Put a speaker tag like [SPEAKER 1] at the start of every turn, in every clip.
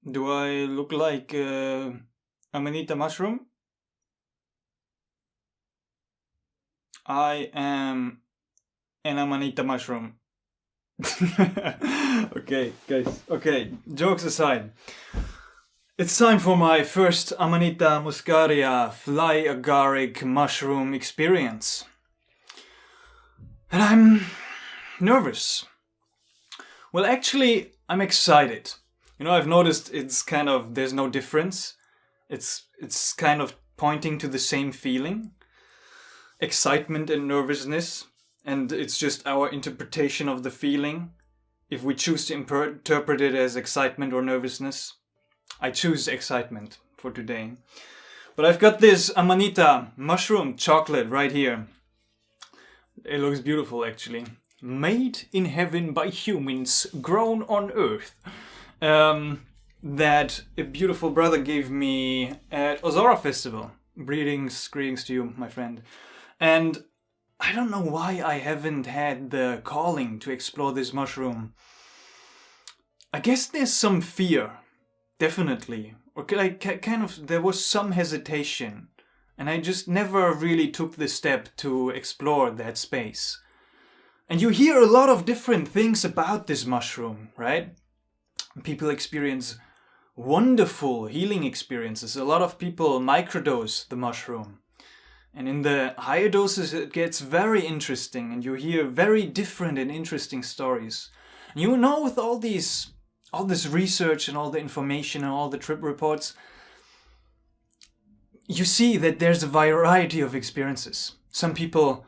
[SPEAKER 1] Do I look like Amanita Mushroom? I am an Amanita Mushroom. Okay, guys. Okay, jokes aside. It's time for my first Amanita Muscaria fly agaric mushroom experience. And I'm nervous. Well, actually, I'm excited. You know, I've noticed it's kind of, there's no difference. It's kind of pointing to the same feeling. Excitement and nervousness. And it's just our interpretation of the feeling. If we choose to interpret it as excitement or nervousness. I choose excitement for today. But I've got this Amanita mushroom chocolate right here. It looks beautiful, actually. Made in heaven by humans, grown on earth. That a beautiful brother gave me at Ozora Festival. Greetings to you, my friend. And I don't know why I haven't had the calling to explore this mushroom. I guess there's some fear, definitely. Or like kind of, there was some hesitation. And I just never really took the step to explore that space. And you hear a lot of different things about this mushroom, right? People experience wonderful healing experiences. A lot of people microdose the mushroom. And in the higher doses it gets very interesting and you hear very different and interesting stories. And you know, with all this research and all the information and all the trip reports, you see that there's a variety of experiences. Some people,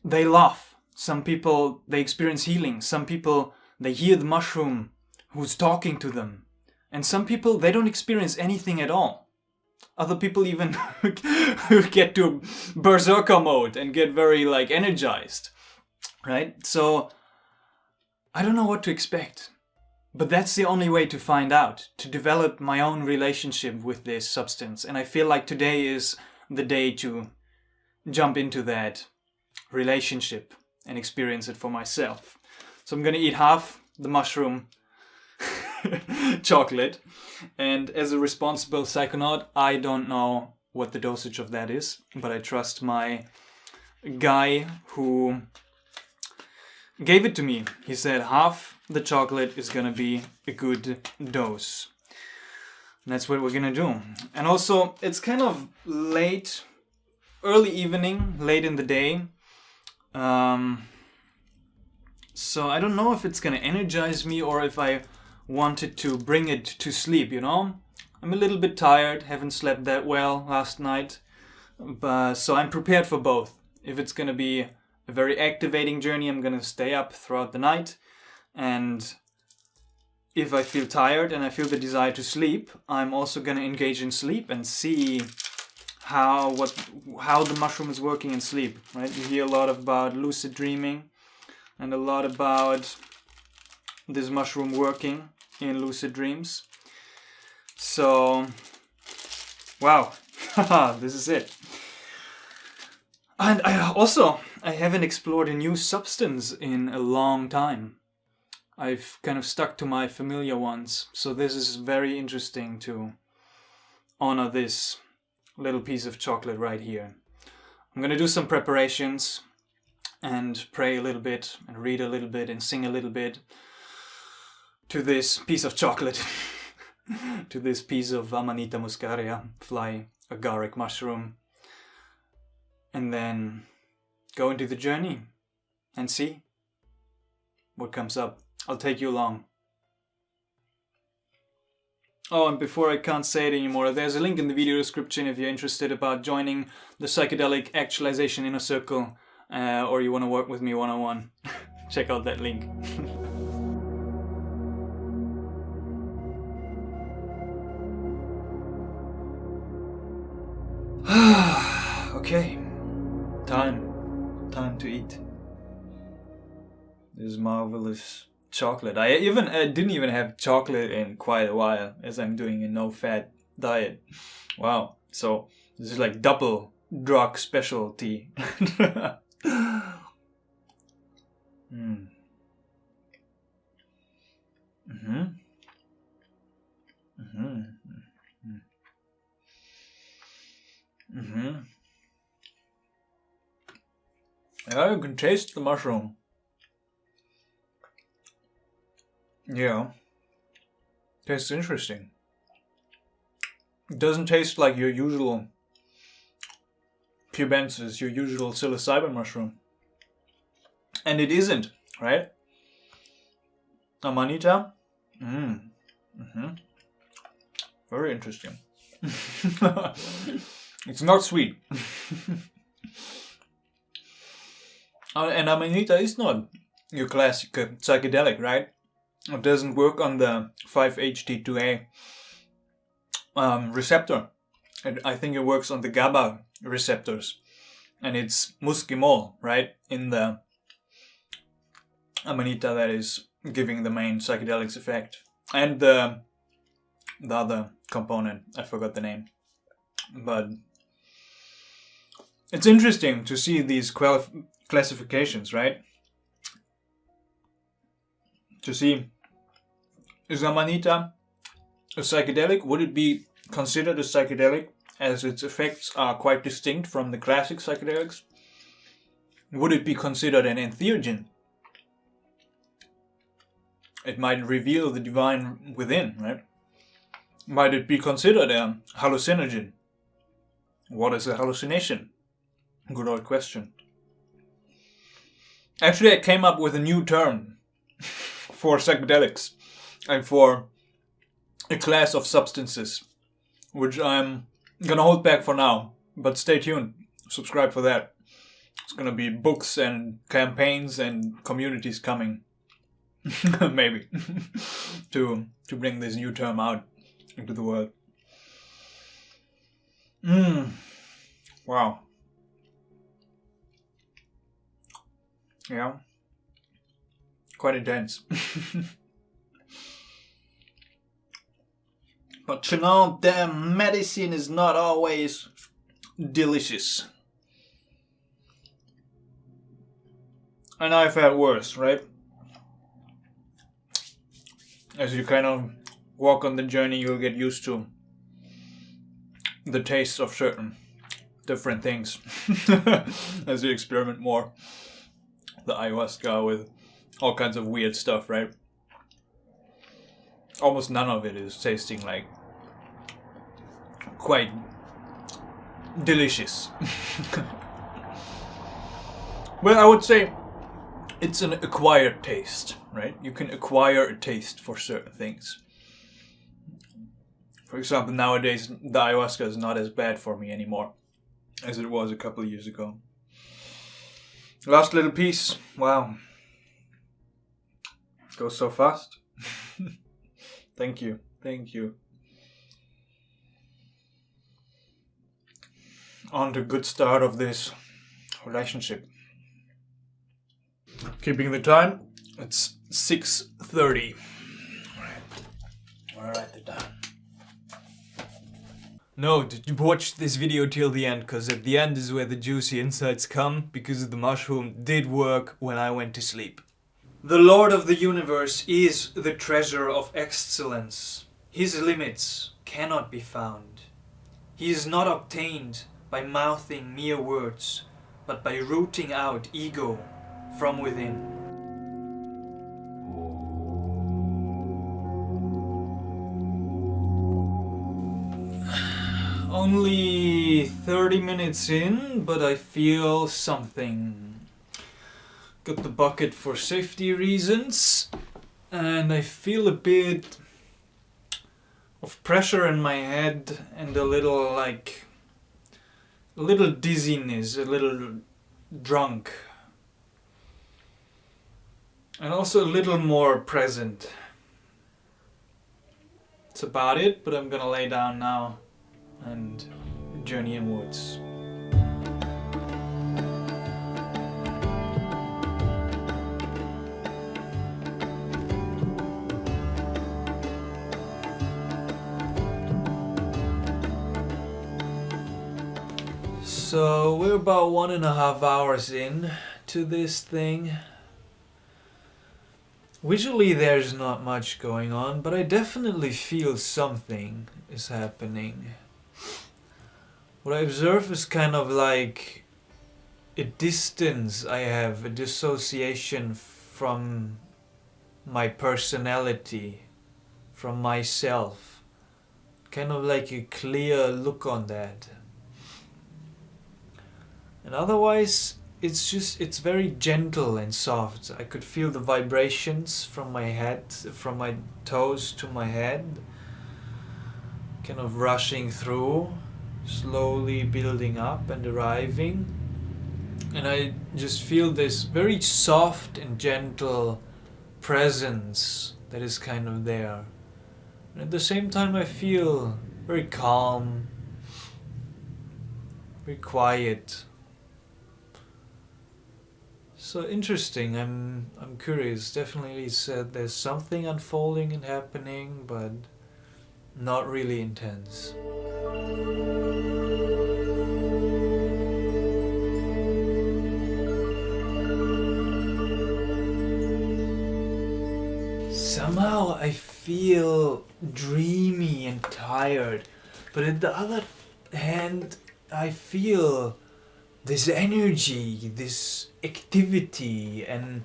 [SPEAKER 1] they laugh. Some people, they experience healing. Some people, they hear the mushroom who's talking to them. And some people, they don't experience anything at all. Other people even get to berserker mode and get very like energized, right? So I don't know what to expect, but that's the only way to find out, to develop my own relationship with this substance. And I feel like today is the day to jump into that relationship and experience it for myself. So I'm gonna eat half the mushroom chocolate, and as a responsible psychonaut, I don't know what the dosage of that is, but I trust my guy who gave it to me. He said half the chocolate is gonna be a good dose. And that's what we're gonna do. And also, it's kind of late, early evening, late in the day. So I don't know if it's gonna energize me or if I wanted to bring it to sleep, you know? I'm a little bit tired, haven't slept that well last night, but so I'm prepared for both. If it's gonna be a very activating journey, I'm gonna stay up throughout the night, and if I feel tired and I feel the desire to sleep, I'm also gonna engage in sleep and see how the mushroom is working in sleep, right? You hear a lot about lucid dreaming and a lot about this mushroom working in lucid dreams. So, wow, this is it. And I haven't explored a new substance in a long time. I've kind of stuck to my familiar ones. So this is very interesting to honor this little piece of chocolate right here. I'm gonna do some preparations and pray a little bit and read a little bit and sing a little bit to this piece of chocolate, to this piece of Amanita Muscaria, fly agaric mushroom, and then go into the journey and see what comes up. I'll take you along. Oh, and before I can't say it anymore, there's a link in the video description if you're interested about joining the Psychedelic Actualization Inner Circle, or you want to work with me one-on-one. Check out that link. Okay, time to eat this marvelous chocolate. I didn't even have chocolate in quite a while, as I'm doing a no-fat diet. Wow, so this is like double drug specialty. Mm-hmm. Mm-hmm. Yeah, you can taste the mushroom. Yeah. Tastes interesting. It doesn't taste like your usual cubensis, your usual psilocybin mushroom. And it isn't, right? Amanita? Mm-hmm. Very interesting. It's not sweet. And Amanita is not your classic psychedelic, right? It doesn't work on the 5-HT2A receptor. I think it works on the GABA receptors. And it's muskimol, right? In the Amanita that is giving the main psychedelics effect. And the other component, I forgot the name. But it's interesting to see these classifications, right? To see, is Amanita a psychedelic? Would it be considered a psychedelic as its effects are quite distinct from the classic psychedelics? Would it be considered an entheogen? It might reveal the divine within, right? Might it be considered a hallucinogen? What is a hallucination? Good old question. Actually, I came up with a new term for psychedelics and for a class of substances, which I'm gonna hold back for now, but stay tuned, subscribe for that. It's gonna be books and campaigns and communities coming, maybe, to bring this new term out into the world. Wow. Yeah. Quite intense. But you know, damn, medicine is not always delicious. And I've had worse, right? As you kind of walk on the journey, you'll get used to the taste of certain different things as you experiment more. The ayahuasca with all kinds of weird stuff, right? Almost none of it is tasting like quite delicious. Well, I would say it's an acquired taste, right? You can acquire a taste for certain things. For example, nowadays the ayahuasca is not as bad for me anymore as it was a couple of years ago. Last little piece. Wow. It goes so fast. Thank you. Thank you. On the good start of this relationship. Keeping the time. It's 6:30. Alright. I'll write it down. No, did you watch this video till the end? Because at the end is where the juicy insights come, because the mushroom did work when I went to sleep. The Lord of the Universe is the treasure of excellence. His limits cannot be found. He is not obtained by mouthing mere words, but by rooting out ego from within. Only 30 minutes in, but I feel something. Got the bucket for safety reasons, and I feel a bit of pressure in my head and a little dizziness, a little drunk. And also a little more present. That's about it, but I'm gonna lay down now and journey inwards. So we're about 1.5 hours in to this thing.
[SPEAKER 2] Visually there's not much going on, but I definitely feel something is happening. What I observe is kind of like a distance I have, a dissociation from my personality, from myself. Kind of like a clear look on that. And otherwise, it's very gentle and soft. I could feel the vibrations from my head, from my toes to my head, kind of rushing through, slowly building up and arriving. And I just feel this very soft and gentle presence that is kind of there. And at the same time, I feel very calm, very quiet. So interesting. I'm curious. Definitely said there's something unfolding and happening, but not really intense. Somehow I feel dreamy and tired, but at the other hand, I feel this energy, this activity, and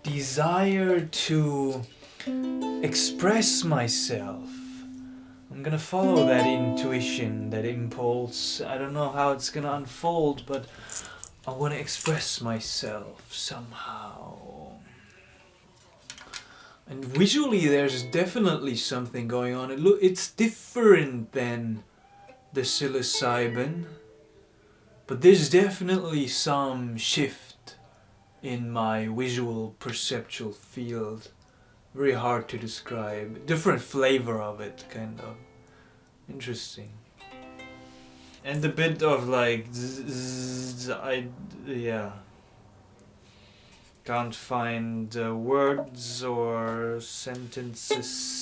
[SPEAKER 2] desire to express myself. I'm gonna follow that intuition, that impulse. I don't know how it's gonna unfold, but I wanna express myself somehow. And visually, there's definitely something going on. It's different than the psilocybin, but there's definitely some shift in my visual perceptual field. Very hard to describe. Different flavor of it, kind of. Interesting. And a bit of like yeah. Can't find words or sentences.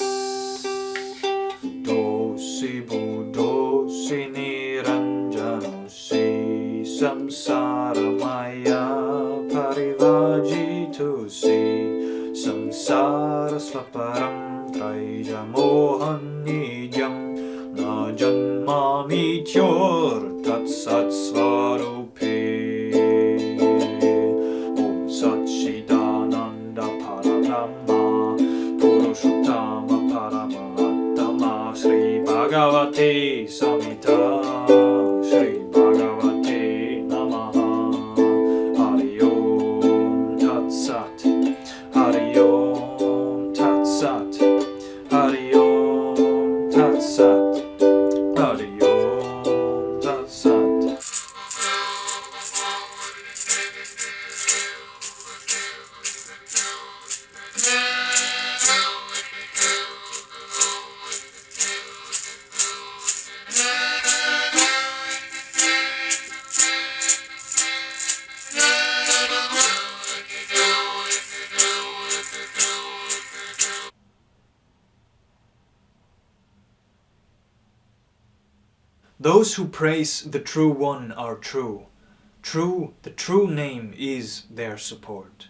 [SPEAKER 2] Do si bu do si niranjano si samsara maya parivajitu si samsara svaparam traija mohan nijam na janmami tyor tat sat svarupe. Satchidananda Parabrahma Purushottama Paramattama Sri Bhagavate Samhita Sri Bhagavate Namaha Hari Om Tat Sat Hari Om Tat Sat Hari Om Tat Sat Hari Om Tat Sat. Those who praise the True One are true. True, the true name is their support.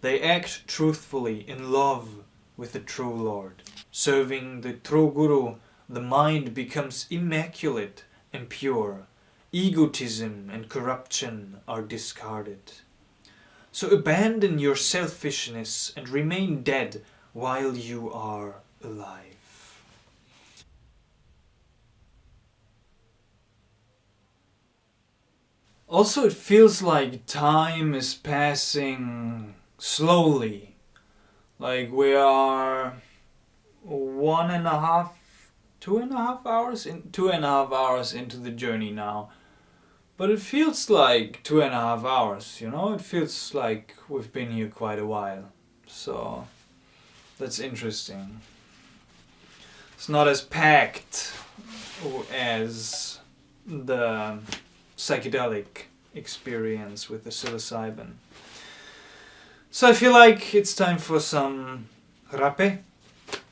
[SPEAKER 2] They act truthfully in love with the true Lord. Serving the true Guru, the mind becomes immaculate and pure. Egotism and corruption are discarded. So abandon your selfishness and remain dead while you are alive. Also, it feels like time is passing slowly. Like we are 2.5 hours in 2.5 hours into the journey now. But it feels like 2.5 hours, you know? It feels like we've been here quite a while. So that's interesting. It's not as packed as the psychedelic experience with the psilocybin. So I feel like it's time for some rapé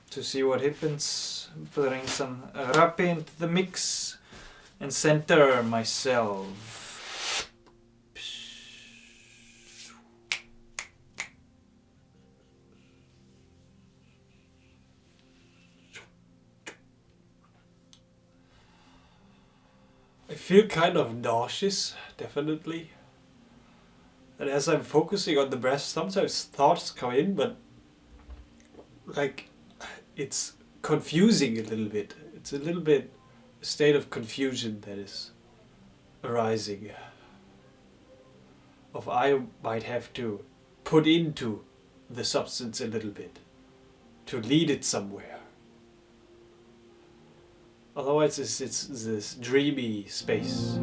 [SPEAKER 2] to see what happens. Putting some rapé into the mix and center myself. I feel kind of nauseous, definitely. And as I'm focusing on the breath, sometimes thoughts come in, but like it's confusing a little bit. It's a little bit a state of confusion that is arising. Of I might have to put into the substance a little bit to lead it somewhere. Otherwise it's this dreamy space.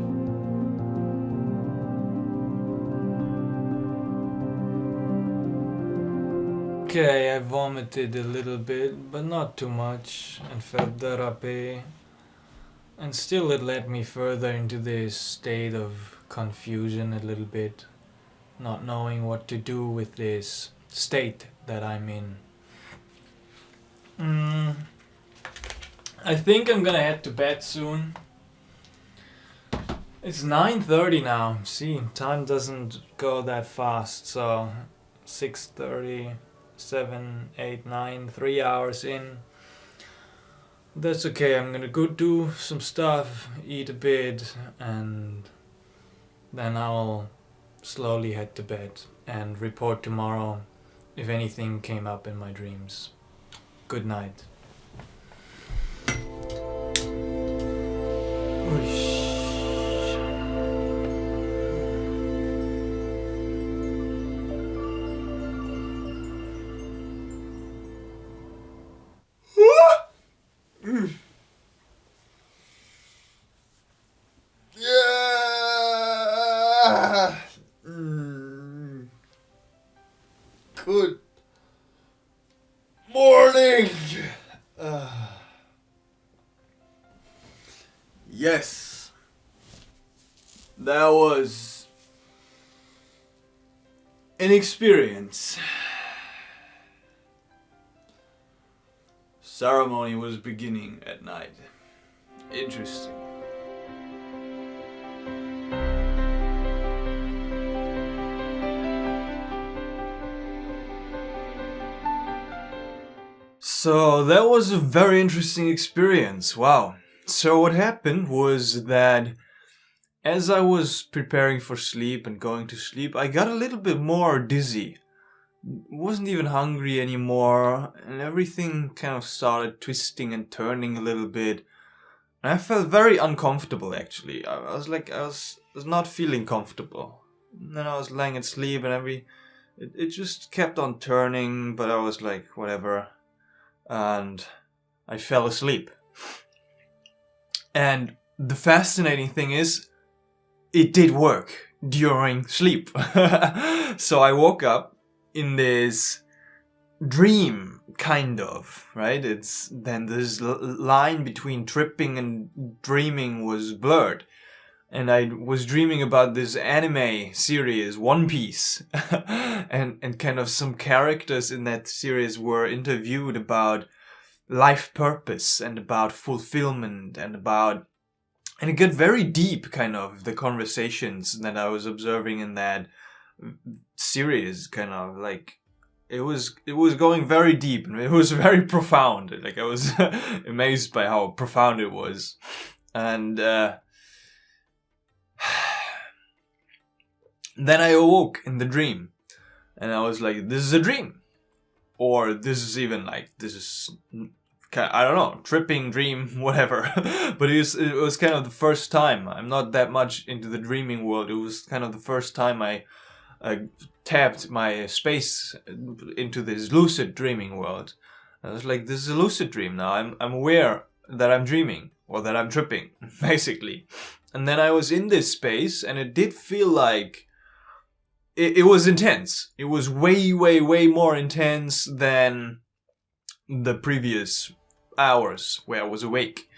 [SPEAKER 2] Okay, I vomited a little bit, but not too much, and felt dérapé. And still it led me further into this state of confusion a little bit, not knowing what to do with this state that I'm in. I think I'm gonna head to bed soon. It's 9:30 now. See, time doesn't go that fast, so 6:30, 7, 8, 9, 3 hours in. That's okay, I'm gonna go do some stuff, eat a bit, and then I'll slowly head to bed and report tomorrow if anything came up in my dreams. Good night.
[SPEAKER 3] Yeah. Good morning. Yes, that was an experience. Ceremony was beginning at night. Interesting.
[SPEAKER 1] So that was a very interesting experience. Wow. So what happened was that as I was preparing for sleep and going to sleep, I got a little bit more dizzy. Wasn't even hungry anymore, and everything kind of started twisting and turning a little bit. And I felt very uncomfortable, actually. I was not feeling comfortable. And then I was lying in sleep, and it just kept on turning, but I was like, whatever. And I fell asleep. And the fascinating thing is, it did work during sleep. So I woke up in this dream, kind of, right? It's then this line between tripping and dreaming was blurred. And I was dreaming about this anime series, One Piece. and kind of some characters in that series were interviewed about life purpose and about fulfillment and it got very deep, kind of, the conversations that I was observing in that series, kind of like it was going very deep and it was very profound. Like I was amazed by how profound it was. And then I awoke in the dream and I was like, this is a dream, or this is even like, this is, I don't know, tripping, dream, whatever. But it was kind of the first time. I'm not that much into the dreaming world. It was kind of the first time I tapped my space into this lucid dreaming world. I was like, this is a lucid dream now. I'm aware that I'm dreaming or that I'm tripping, basically. And then I was in this space and it did feel like it was intense. It was way, way, way more intense than the previous hours where I was awake,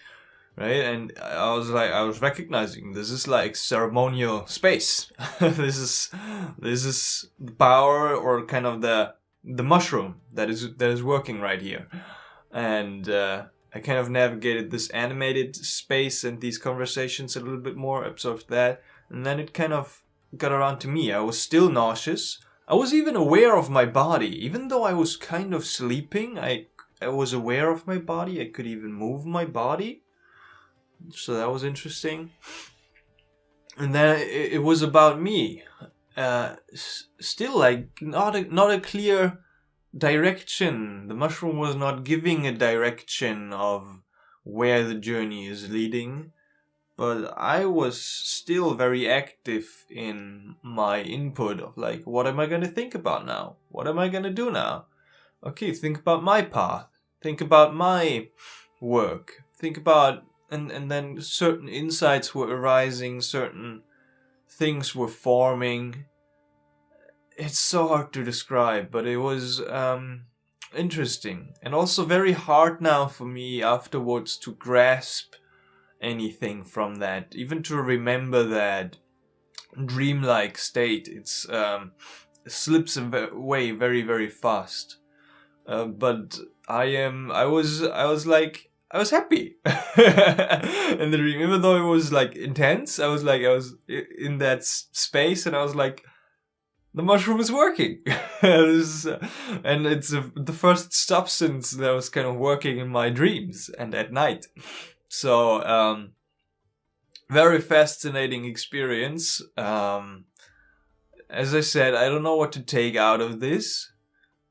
[SPEAKER 1] right? And I was recognizing this is like ceremonial space. this is the power, or kind of the mushroom that is working right here. And I kind of navigated this animated space and these conversations a little bit more, observed that, and then it kind of got around to me. I was still nauseous. I was even aware of my body, even though I was kind of sleeping. I was aware of my body. I could even move my body. So that was interesting.
[SPEAKER 4] And then it was about me. Still, like, not a clear direction. The mushroom was not giving a direction of where the journey is leading, but I was still very active in my input of, like, what am I going to think about now? What am I going to do now? Okay, think about my path. Think about my work. Think about, and then certain insights were arising, certain things were forming. It's so hard to describe, but it was interesting. And also very hard now for me afterwards to grasp anything from that. Even to remember that dreamlike state. It's slips away very, very fast. But I was happy in the dream, even though it was like intense. I was in that space, and I was like, the mushroom is working. And it's the first substance that was kind of working in my dreams and at night. So very fascinating experience. As I said, I don't know what to take out of this,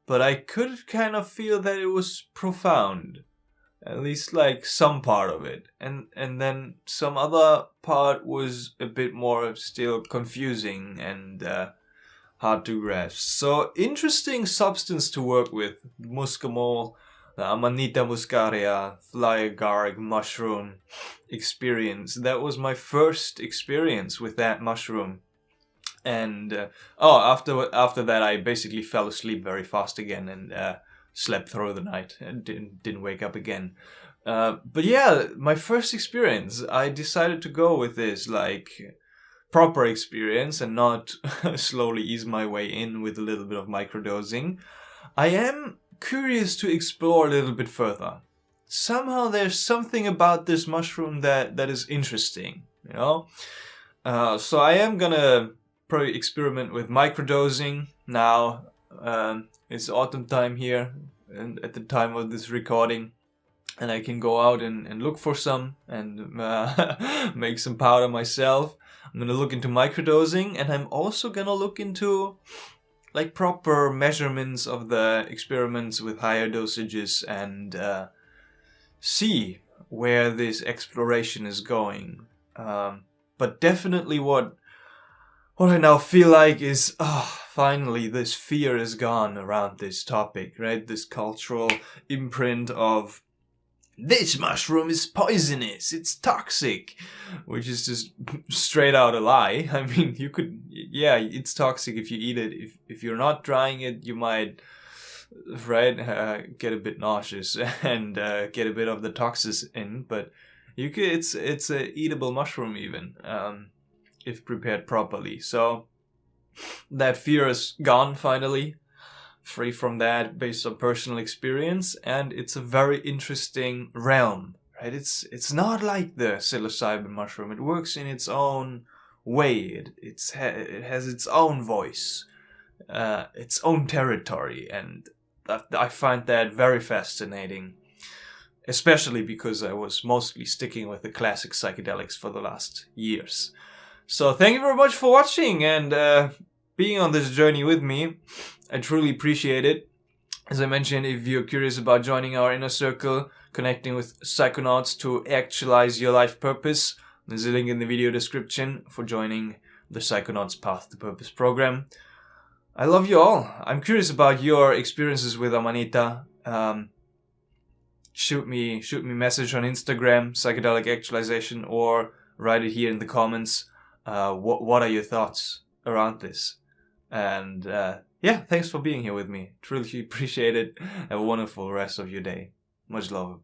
[SPEAKER 4] but I could kind of feel that it was profound. At least like some part of it. And then some other part was a bit more still confusing and hard to grasp. So interesting substance to work with. Muscamol, the Amanita Muscaria, Agaric Mushroom experience. That was my first experience with that mushroom. And after that I basically fell asleep very fast again and slept through the night and didn't wake up again. But yeah, my first experience, I decided to go with this like proper experience and not slowly ease my way in with a little bit of microdosing. I am curious to explore a little bit further. Somehow there's something about this mushroom that is interesting, you know? So I am gonna probably experiment with microdosing now. It's autumn time here and at the time of this recording, and I can go out and look for some and make some powder myself. I'm gonna look into microdosing, and I'm also gonna look into like proper measurements of the experiments with higher dosages and see where this exploration is going. But definitely what I now feel like is, finally this fear is gone around this topic, right? This cultural imprint of this mushroom is poisonous, it's toxic, which is just straight out a lie. I mean, it's toxic if you eat it. If you're not trying it, you might, right, get a bit nauseous and get a bit of the toxins in, but it's a eatable mushroom even, if prepared properly. So that fear is gone finally, free from that based on personal experience, and it's a very interesting realm, right? It's not like the psilocybin mushroom. It works in its own way. It has its own voice, its own territory, and I find that very fascinating, especially because I was mostly sticking with the classic psychedelics for the last years. So thank you very much for watching and being on this journey with me. I truly appreciate it. As I mentioned, if you're curious about joining our inner circle, connecting with psychonauts to actualize your life purpose, there's a link in the video description for joining the Psychonauts Path to Purpose program. I love you all. I'm curious about your experiences with Amanita. Shoot me a message on Instagram, Psychedelic Actualization, or write it here in the comments. What are your thoughts around this? And yeah, thanks for being here with me. Truly appreciate it. Have a wonderful rest of your day. Much love.